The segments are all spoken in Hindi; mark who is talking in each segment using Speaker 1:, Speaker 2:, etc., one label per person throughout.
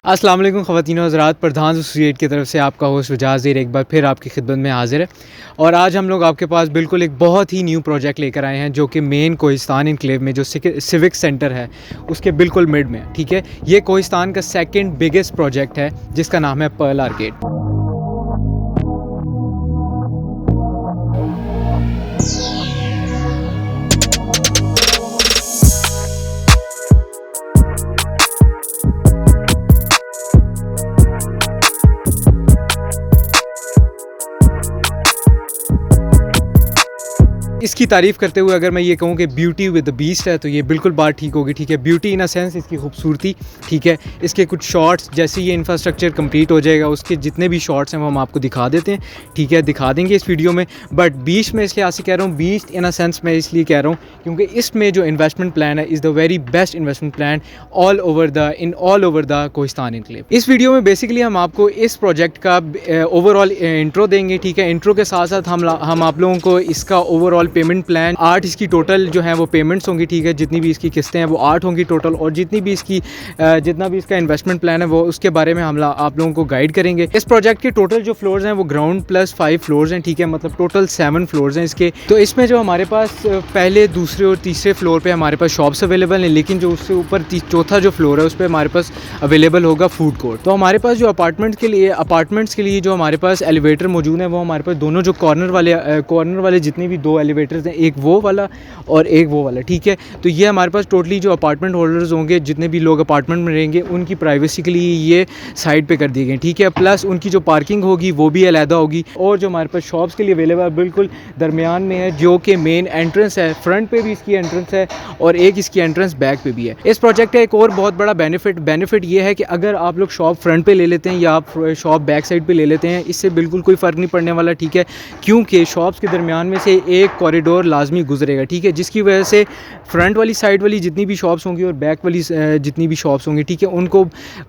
Speaker 1: अस्सलाम वालेकुम ख़वातीन और हज़रात, प्रधान एसोसिएट की तरफ से आपका होस्ट वजाज़ एक बार फिर आपकी खिदमत में हाज़िर है। और आज हम लोग आपके पास बिल्कुल एक बहुत ही न्यू प्रोजेक्ट लेकर आए हैं जो कि मेन कोहिस्तान इनक्लेव में जो सिविक सेंटर है उसके बिल्कुल मिड में, ठीक है। ये कोहिस्तान का सेकंड बिगेस्ट प्रोजेक्ट है जिसका नाम है पर्ल आर्केड। इसकी तारीफ़ करते हुए अगर मैं ये कहूँ कि ब्यूटी विद द बीस्ट है तो ये बिल्कुल बात ठीक होगी, ठीक है। ब्यूटी इन अ सेंस इसकी खूबसूरती, ठीक है। इसके कुछ शॉट्स, जैसे ये इंफ्रास्ट्रक्चर कंप्लीट हो जाएगा उसके जितने भी शॉट्स हैं वो हम आपको दिखा देते हैं, ठीक है, दिखा देंगे इस वीडियो में। बट बीस्ट में इसलिए आज कह रहा हूँ, बीस्ट इन अ सेंस मैं इसलिए कह रहा हूँ क्योंकि इसमें जो इन्वेस्टमेंट प्लान है is the very best investment plan all over the Kohistan enclave. इस वीडियो में बेसिकली हम आपको इस प्रोजेक्ट का ओवरऑल इंट्रो देंगे, ठीक है। इंट्रो के साथ साथ हम आप लोगों को इसका ओवरऑल पेमेंट प्लान 8 इसकी टोटल जो है वो पेमेंट्स होंगी, ठीक है। जितनी भी इसकी किस्तें हैं वो 8 होंगी टोटल, और जितनी भी इसकी जितना भी इसका इन्वेस्टमेंट प्लान है वो उसके बारे में हम आप लोगों को गाइड करेंगे। इस प्रोजेक्ट के टोटल जो फ्लोर्स हैं वो ग्राउंड प्लस 5 फ्लोर्स हैं, ठीक है। मतलब टोटल 7 फ्लोर्स हैं इसके। तो इसमें जो हमारे पास पहले, दूसरे और तीसरे फ्लोर पर हमारे पास शॉप्स अवेलेबल हैं, लेकिन जो उससे ऊपर चौथा जो फ्लोर है उस पर हमारे पास अवेलेबल होगा फूड कोर्ट। तो हमारे पास जो अपार्टमेंट्स के लिए जो हमारे पास एलिवेटर मौजूद है वो हमारे पास दोनों जो कॉर्नर वाले जितने भी 2 एलिवेटर्स हैं, एक वो वाला और एक वो वाला, ठीक है। तो ये हमारे पास टोटली जो अपार्टमेंट होल्डर्स होंगे, जितने भी लोग अपार्टमेंट में रहेंगे, उनकी प्राइवेसी के लिए ये साइड पे कर दिए गए, ठीक है। प्लस उनकी जो पार्किंग होगी वो भी अलहदा होगी, और जो हमारे पास शॉप्स के लिए अवेलेबल बिल्कुल दरमियान में है, जो कि मेन एंट्रेंस है। फ्रंट पे भी इसकी एंट्रेंस है और एक इसकी एंट्रेंस बैक पे भी है। इस प्रोजेक्ट का एक और बहुत बड़ा बेनिफिट ये है कि अगर आप लोग शॉप फ्रंट पे ले लेते हैं या आप शॉप बैक साइड पे ले लेते हैं, इससे बिल्कुल कोई फ़र्क नहीं पड़ने वाला, ठीक है। क्योंकि शॉप्स के दरमियान में से एक कॉरिडोर लाजमी गुजरेगा, ठीक है, जिसकी वजह से फ्रंट वाली साइड वाली जितनी भी शॉप्स होंगी और बैक वाली जितनी भी शॉप्स होंगी, ठीक है,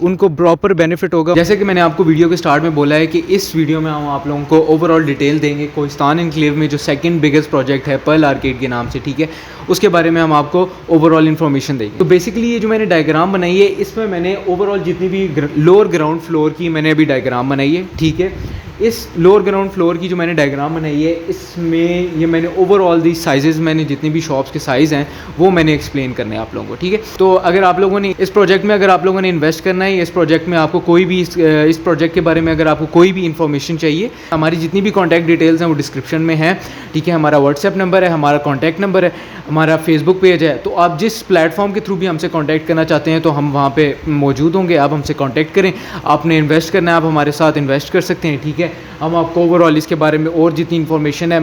Speaker 1: उनको प्रॉपर बेनिफिट होगा। जैसे कि मैंने आपको वीडियो के स्टार्ट में बोला है कि इस वीडियो में हम आप लोगों को ओवरऑल डिटेल देंगे कोहिस्तान इनक्लेव में जो सेकंड बिगेस्ट प्रोजेक्ट है पर्ल आर्केड के नाम से, ठीक है, उसके बारे में हम आपको ओवरऑल इन्फॉर्मेशन देंगे। तो बेसिकली ये जो मैंने डायग्राम बनाई है इसमें मैंने ओवरऑल जितनी भी लोअर ग्राउंड फ्लोर की मैंने अभी डायग्राम बनाई है, ठीक है। इस लोअर ग्राउंड फ्लोर की जो मैंने डायग्राम बनाई है इसमें ये मैंने ओवरऑल दी साइजेस, मैंने जितनी भी शॉप्स के साइज़ हैं वो मैंने एक्सप्लेन करने हैं आप लोगों को, ठीक है। तो अगर आप लोगों ने इस प्रोजेक्ट में अगर आप लोगों ने इन्वेस्ट करना है, इस प्रोजेक्ट में आपको कोई भी इस प्रोजेक्ट के बारे में अगर आपको कोई भी इन्फॉर्मेशन चाहिए, हमारी जितनी भी कॉन्टैक्ट डिटेल्स हैं वो डिस्क्रिप्शन में है, ठीक है। हमारा व्हाट्सएप नंबर है, हमारा कॉन्टैक्ट नंबर है, हमारा फेसबुक पेज है। तो आप जिस प्लेटफॉर्म के थ्रू भी हमसे कॉन्टैक्ट करना चाहते हैं तो हम वहाँ पे मौजूद होंगे, आप हमसे कॉन्टैक्ट करें। आपने इन्वेस्ट करना है, आप हमारे साथ इन्वेस्ट कर सकते हैं, ठीक है। हम आपको ओवरऑल इसके बारे में और जितनी इन्फॉर्मेशन है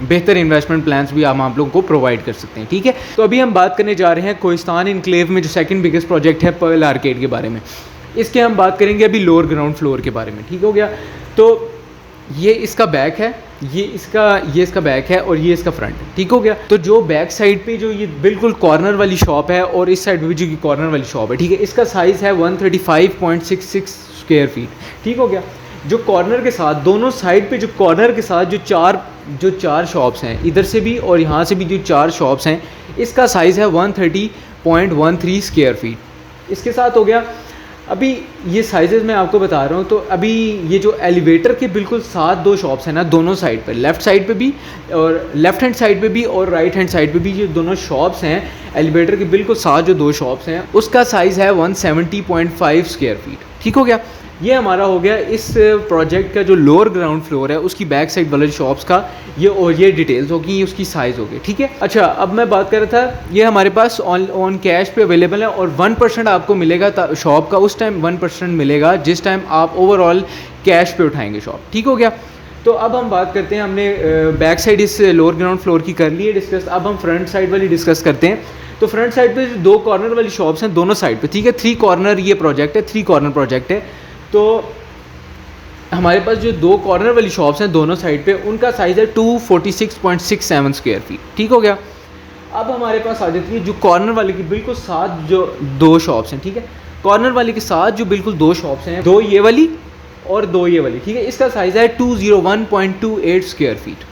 Speaker 1: बेहतर इन्वेस्टमेंट प्लान्स भी हम आप लोगों को प्रोवाइड कर सकते हैं, ठीक है। तो अभी हम बात करने जा रहे हैं कोहिस्तान इनक्लेव में जो सेकंड बिगेस्ट प्रोजेक्ट है पर्ल आर्केड के बारे में। इसके हम बात करेंगे अभी लोअर ग्राउंड फ्लोर के बारे में, ठीक हो गया। तो ये इसका बैक है, ये इसका बैक है और ये इसका फ्रंट है, ठीक हो गया। तो जो बैक साइड पे जो ये बिल्कुल कॉर्नर वाली शॉप है और इस साइड पे भी जो कॉर्नर वाली शॉप है, ठीक है, इसका साइज़ है 135.66 स्क्वायर फीट, ठीक हो गया। जो कॉर्नर के साथ दोनों साइड पे जो कॉर्नर के साथ जो चार शॉप्स हैं, इधर से भी और यहाँ से भी जो 4 शॉप्स हैं, इसका साइज़ है 130.13 स्क्वायर फीट। इसके साथ हो गया। अभी ये साइजेस मैं आपको बता रहा हूँ। तो अभी ये जो एलिवेटर के बिल्कुल साथ 2 शॉप्स हैं ना, दोनों साइड पे, लेफ़्ट साइड पे भी और लेफ़्ट हैंड साइड पे भी और राइट हैंड साइड पे भी, ये दोनों शॉप्स हैं एलिवेटर के बिल्कुल साथ जो 2 शॉप्स हैं, उसका साइज़ है 170.5 स्क्वायर फीट, ठीक हो गया। ये हमारा हो गया इस प्रोजेक्ट का जो लोअर ग्राउंड फ्लोर है उसकी बैक साइड वाले शॉप्स का ये डिटेल्स होगी, ये उसकी साइज़ होगी, ठीक है। अच्छा, अब मैं बात कर रहा था, ये हमारे पास ऑन कैश पे अवेलेबल है और 1% आपको मिलेगा शॉप का, उस टाइम 1% मिलेगा जिस टाइम आप ओवरऑल कैश पे उठाएंगे शॉप, ठीक हो गया। तो अब हम बात करते हैं, हमने बैक साइड इस लोअर ग्राउंड फ्लोर की कर ली है डिस्कस, अब हम फ्रंट साइड वाली डिस्कस करते हैं। तो फ्रंट साइड पे 2 कॉर्नर वाली शॉप्स हैं दोनों साइड पे, ठीक है। 3 कॉर्नर ये प्रोजेक्ट है, 3 कॉर्नर प्रोजेक्ट है। तो हमारे पास जो 2 कॉर्नर वाली शॉप्स हैं दोनों साइड पे, उनका साइज़ है 246.67 स्क्वायर फीट, ठीक हो गया। अब हमारे पास आ जाती है जो कॉर्नर वाले की बिल्कुल साथ जो 2 शॉप्स हैं, ठीक है। कॉर्नर वाले के साथ जो बिल्कुल 2 शॉप्स हैं, 2 ये वाली और 2 ये वाली, ठीक है। इसका साइज़ है 201.28 स्क्वायर फीट,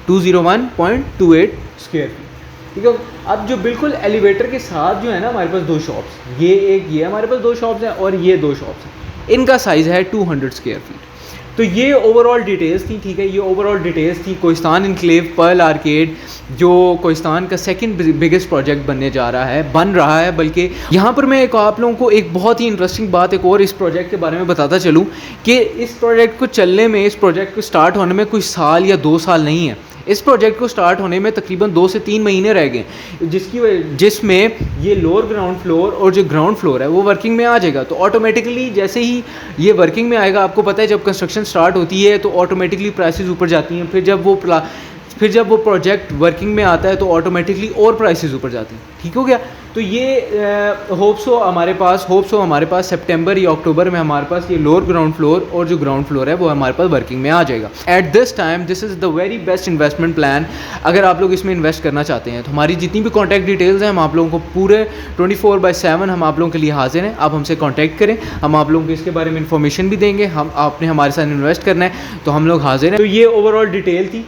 Speaker 1: 201.28 स्क्वायर फीट। ठीक है। अब जो बिल्कुल एलिवेटर के साथ जो है ना हमारे पास 2 शॉप्स, ये हमारे पास 2 शॉप्स हैं और ये 2 शॉप्स हैं, इनका साइज़ है 200 स्क्वायर फीट। तो ये ओवरऑल डिटेल्स थी, ठीक है, ये ओवरऑल डिटेल्स थी कोहिस्तान इनक्लेव पर्ल आर्केड, जो कोहिस्तान का सेकंड बिगेस्ट प्रोजेक्ट बनने जा रहा है, बन रहा है। बल्कि यहाँ पर मैं आप लोगों को एक बहुत ही इंटरेस्टिंग बात एक और इस प्रोजेक्ट के बारे में बताता चलूँ कि इस प्रोजेक्ट को चलने में, इस प्रोजेक्ट को स्टार्ट होने में कोई साल या 2 साल नहीं है। इस प्रोजेक्ट को स्टार्ट होने में तकरीबन 2 से 3 महीने रह गए, जिसमें ये लोअर ग्राउंड फ्लोर और जो ग्राउंड फ्लोर है वो वर्किंग में आ जाएगा। तो ऑटोमेटिकली जैसे ही ये वर्किंग में आएगा, आपको पता है जब कंस्ट्रक्शन स्टार्ट होती है तो ऑटोमेटिकली प्राइसेस ऊपर जाती हैं, फिर जब वो प्रोजेक्ट वर्किंग में आता है तो ऑटोमेटिकली और प्राइसेस ऊपर जाती हैं। ठीक हो गया। तो ये होप्सो हमारे पास सितंबर या अक्टूबर में हमारे पास ये लोअर ग्राउंड फ्लोर और जो ग्राउंड फ्लोर है वो हमारे पास वर्किंग में आ जाएगा। At this time this is the very best investment plan. अगर आप लोग इसमें इन्वेस्ट करना चाहते हैं तो हमारी जितनी भी कॉन्टैक्ट डिटेल्स हैं हम आप लोगों को पूरे 24/7 हम आप लोगों के लिए हाजिर हैं। आप हमसे कॉन्टैक्ट करें, हम आप लोगों को इसके बारे में इन्फॉर्मेशन भी देंगे। आपने हमारे साथ इन्वेस्ट करना है तो हम लोग हाजिर हैं। तो ये ओवरऑल डिटेल थी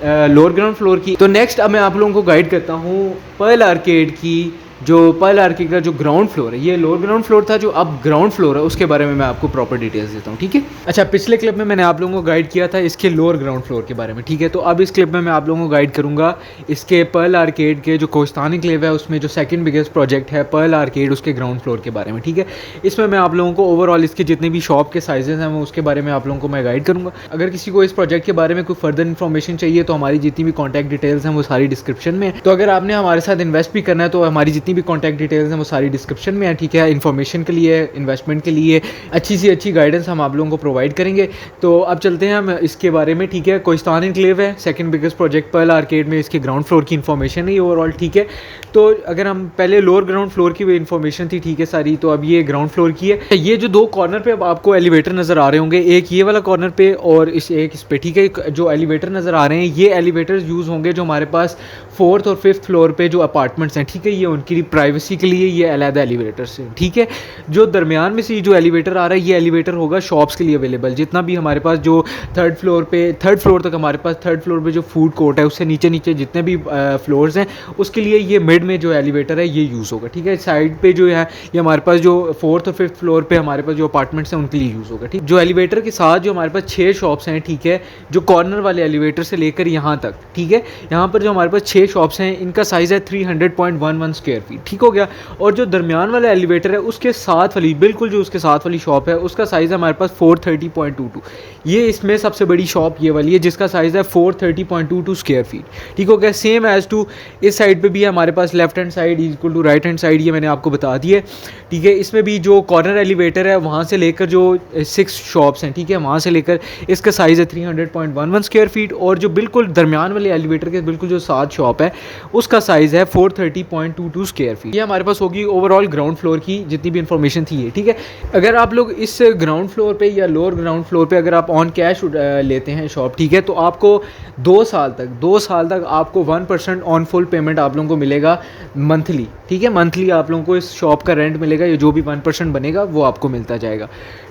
Speaker 1: लोअर ग्राउंड फ्लोर की। तो नेक्स्ट अब मैं आप लोगों को गाइड करता हूँ पर्ल आर्केड की, जो पर्ल आर्केड का जो ग्राउंड फ्लोर है, ये लोअर ग्राउंड फ्लोर था, जो अब ग्राउंड फ्लोर है उसके बारे में मैं आपको प्रॉपर डिटेल्स देता हूँ। ठीक है। अच्छा, पिछले क्लिप में मैंने आप लोगों को गाइड किया था इसके लोअर ग्राउंड फ्लोर के बारे में। ठीक है। तो अब इस क्लिप में मैं आप लोगों को गाइड करूँगा इसके पर्ल आर्केड के जो कोहिस्तान इनक्लेव है उसमें जो सेकंड बिगेस्ट प्रोजेक्ट है पर्ल आर्केड, उसके ग्राउंड फ्लोर के बारे में। ठीक है। इसमें मैं आप लोगों को ओवरऑल इसके जितने भी शॉप के साइजेस हैं वो उसके बारे में आप लोगों को मैं गाइड करूँगा। अगर किसी को इस प्रोजेक्ट के बारे में कोई फर्दर इन्फॉर्मेशन चाहिए तो हमारी जितनी भी कॉन्टैक्ट डिटेल्स हैं वो सारी डिस्क्रिप्शन में है। तो अगर आपने हमारे साथ इन्वेस्ट भी करना है तो हमारी जितनी भी कॉन्टैक्ट डिटेल्स हैं वो सारी डिस्क्रिप्शन में है। ठीक है। इन्फॉर्मेशन के लिए, इन्वेस्टमेंट के लिए अच्छी सी अच्छी गाइडेंस हम आप लोगों को प्रोवाइड करेंगे। तो अब चलते हैं हम इसके बारे में। ठीक है। कोहिस्तान इनक्लेव है, second biggest project pearl arcade में इसके ग्राउंड फ्लोर की इन्फॉर्मेशन है ओवरऑल। ठीक है। तो अगर हम पहले लोअर ग्राउंड फ्लोर की इन्फॉर्मेशन थी, ठीक है, सारी, तो अब ये ग्राउंड फ्लोर की है। ये जो 2 कॉर्नर पे अब आपको एलिवेटर नज़र आ रहे होंगे, एक ये वाला कॉर्नर पे और इस पे। ठीक है। जो एलिवेटर नज़र आ रहे हैं ये एलिवेटर्स यूज़ होंगे जो हमारे पास 4th और 5th फ्लोर पे जो अपार्टमेंट्स हैं। ठीक है। ये उनकी प्राइवेसी के लिए ये अलहदा एलिवेटर से। ठीक है। जो दरमियान में से जो एलिवेटर आ रहा है ये एलिवेटर होगा शॉप्स के लिए अवेलेबल। जितना भी हमारे पास जो थर्ड फ्लोर तक हमारे पास थर्ड फ्लोर पे जो फूड कोर्ट है उससे नीचे जितने भी फ्लोर्स हैं उसके लिए ये मिड में जो एलिवेटर है ये यूज़ होगा। ठीक है। साइड पे जो है ये हमारे पास जो 4th और 5th फ्लोर पे हमारे पास जो अपार्टमेंट्स हैं उनके लिए यूज़ होगा। ठीक। जो एलिवेटर के साथ जो हमारे पास 6 शॉप्स हैं, ठीक है, जो कॉर्नर वाले एलिवेटर से लेकर यहाँ तक, ठीक है, यहाँ पर जो हमारे पास 6 शॉप्स हैं इनका साइज़ है 300.11 स्क्वायर फीट। ठीक हो गया। और जो दरमियान वाला एलिवेटर है उसके साथ वाली, बिल्कुल जो उसके साथ वाली शॉप है उसका साइज़ है हमारे पास 430.22। ये इसमें सबसे बड़ी शॉप ये वाली है जिसका साइज़ है 430.22 स्क्वायर फीट। ठीक हो गया। सेम एज़ टू इस साइड पे भी है हमारे पास left hand side equal to right hand side, ये मैंने आपको बता दिया है। ठीक है। इसमें भी जो कॉर्नर एलिवेटर है वहाँ से लेकर जो 6 शॉप्स हैं, ठीक है, वहाँ से लेकर इसका साइज़ है 300.11 स्क्वायर फीट। और जो बिल्कुल दरमियान वाले एलिवेटर के बिल्कुल जो साथ शॉप है उसका साइज़ है 430.22 स्क्वायर फीट। ये हमारे पास होगी ओवरऑल ग्राउंड फ्लोर की जितनी भी इन्फॉर्मेशन थी ये। ठीक है। अगर आप लोग इस ग्राउंड फ्लोर पे या लोअर ग्राउंड फ्लोर पे अगर आप ऑन कैश लेते हैं शॉप, ठीक है, तो आपको 2 साल तक आपको 1% ऑन फुल पेमेंट आप लोगों को मिलेगा मंथली। ठीक है। मंथली आप लोगों को इस शॉप का रेंट मिलेगा, ये जो भी 1% बनेगा वो आपको मिलता जाएगा।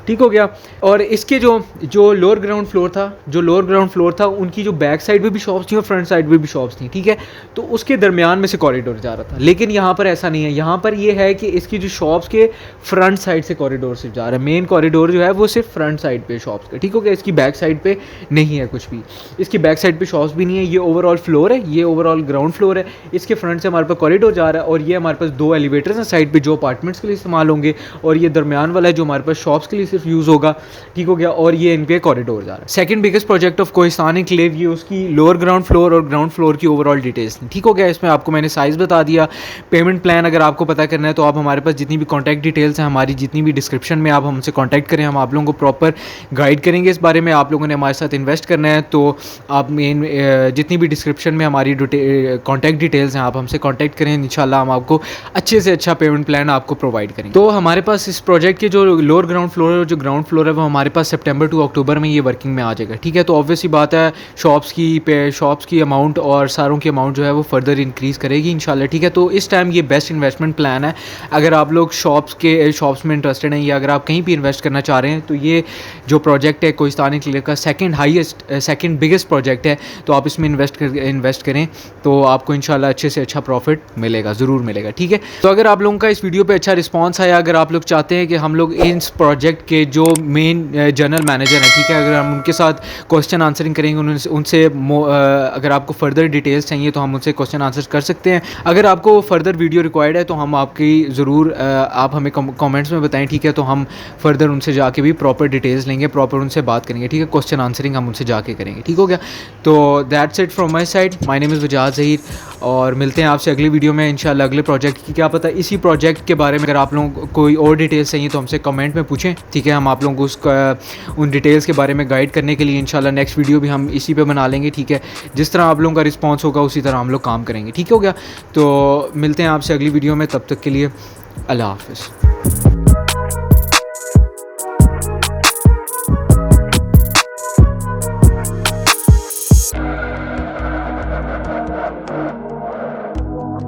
Speaker 1: ठीक हो गया। और इसके जो लोअर ग्राउंड फ्लोर था उनकी जो बैक साइड पे भी शॉप्स थी और फ्रंट साइड पे भी शॉप्स थी। ठीक है। तो उसके दरमियान में से कॉरिडोर जा रहा था, लेकिन यहाँ पर ऐसा नहीं है। यहाँ पर ये है कि इसकी जो शॉप्स के फ्रंट साइड से कॉरिडोर सिर्फ जा रहा है। मेन कॉरिडोर जो है वो सिर्फ फ्रंट साइड पे शॉप्स का। ठीक हो गया। इसकी बैक साइड पे नहीं है कुछ भी, इसकी बैक साइड पे शॉप्स भी नहीं है। ये ओवरऑल फ्लोर है, ये ओवरऑल ग्राउंड फ्लोर है। इसके फ्रंट से हमारे पास कॉरिडोर जा रहा है और ये हमारे पास 2 एलिवेटर्स हैं साइड पे जो अपार्टमेंट्स के लिए इस्तेमाल होंगे और ये दरमियान वाला है जो हमारे पास शॉप्स के लिए सिर्फ यूज़ होगा। ठीक हो गया। और ये इन पे कॉरिडोर जा रहा है। Second biggest project of Kohistan enclave, ये उसकी लोअर ग्राउंड फ्लोर और ग्राउंड फ्लोर की ओवरऑल डिटेल्स। ठीक हो गया। इसमें आपको मैंने साइज़ बता दिया। पेमेंट प्लान अगर आपको पता करना है तो आप हमारे पास जितनी भी कॉन्टैक्ट डिटेल्स हैं हमारी जितनी भी डिस्क्रिप्शन में आप हमसे कॉन्टैक्ट करें, हम आप लोगों को प्रॉपर गाइड करेंगे इस बारे में। आप लोगों ने हमारे साथ इन्वेस्ट करना है तो आप मेन जितनी भी डिस्क्रिप्शन में हमारी कॉन्टैक्ट डिटेल्स हैं आप हमसे कॉन्टैक्ट करें। इंशाल्लाह हम आपको अच्छे से अच्छा पेमेंट प्लान आपको प्रोवाइड करेंगे। तो हमारे पास इस प्रोजेक्ट के जो लोअर ग्राउंड फ्लोर और जो ग्राउंड फ्लोर है वो हमारे पास सितंबर टू अक्टूबर में ये वर्किंग में आ जाएगा। ठीक है। तो ऑब्वियसली बात है शॉप्स की अमाउंट और सारों की अमाउंट जो है वो फर्दर इंक्रीज़ करेगी इंशाल्लाह। ठीक है। तो इस टाइम टाइम ये बेस्ट इन्वेस्टमेंट प्लान है। अगर आप लोग शॉप्स में इंटरेस्टेड हैं या अगर आप कहीं भी इन्वेस्ट करना चाह रहे हैं तो ये जो प्रोजेक्ट है कोहिस्तान एनक्लेव का सेकंड बिगेस्ट प्रोजेक्ट है, तो आप इसमें इन्वेस्ट करें तो आपको इंशाल्लाह अच्छे से अच्छा प्रॉफिट मिलेगा, ज़रूर मिलेगा। ठीक है, तो अगर आप लोगों का इस वीडियो पे अच्छा रिस्पांस आया, अगर आप लोग चाहते हैं कि हम लोग इस प्रोजेक्ट के जो मेन जनरल मैनेजर हैं, ठीक है, अगर हम उनके साथ क्वेश्चन आंसरिंग करेंगे, उनसे अगर आपको फर्दर डिटेल्स चाहिए तो हम उनसे क्वेश्चन आंसर कर सकते हैं। अगर आपको फर्दर वीडियो रिक्वायर्ड है तो हम आपकी ज़रूर आप हमें कमेंट्स में बताएं, ठीक है, तो हम फर्दर उनसे जाके भी प्रॉपर डिटेल्स लेंगे, प्रॉपर उनसे बात करेंगे, ठीक है, क्वेश्चन आंसरिंग हम उनसे जाके करेंगे। ठीक हो गया, तो that's it from my side. My name is Wajad Zaheer और मिलते हैं आपसे अगली वीडियो में इंशाल्लाह अगले प्रोजेक्ट की। क्या पता इसी प्रोजेक्ट के बारे में अगर आप लोगों को कोई और डिटेल्स चाहिए तो हमसे कमेंट में पूछें, ठीक है, हम आप लोगों को उसका उन डिटेल्स के बारे में गाइड करने के लिए इंशाल्लाह नेक्स्ट वीडियो भी हम इसी पे बना लेंगे। ठीक है, जिस तरह आप लोगों का रिस्पांस होगा उसी तरह हम लोग काम करेंगे। ठीक हो गया, तो मिलते हैं आपसे अगली वीडियो में, तब तक के लिए अल्लाह हाफ़िज़।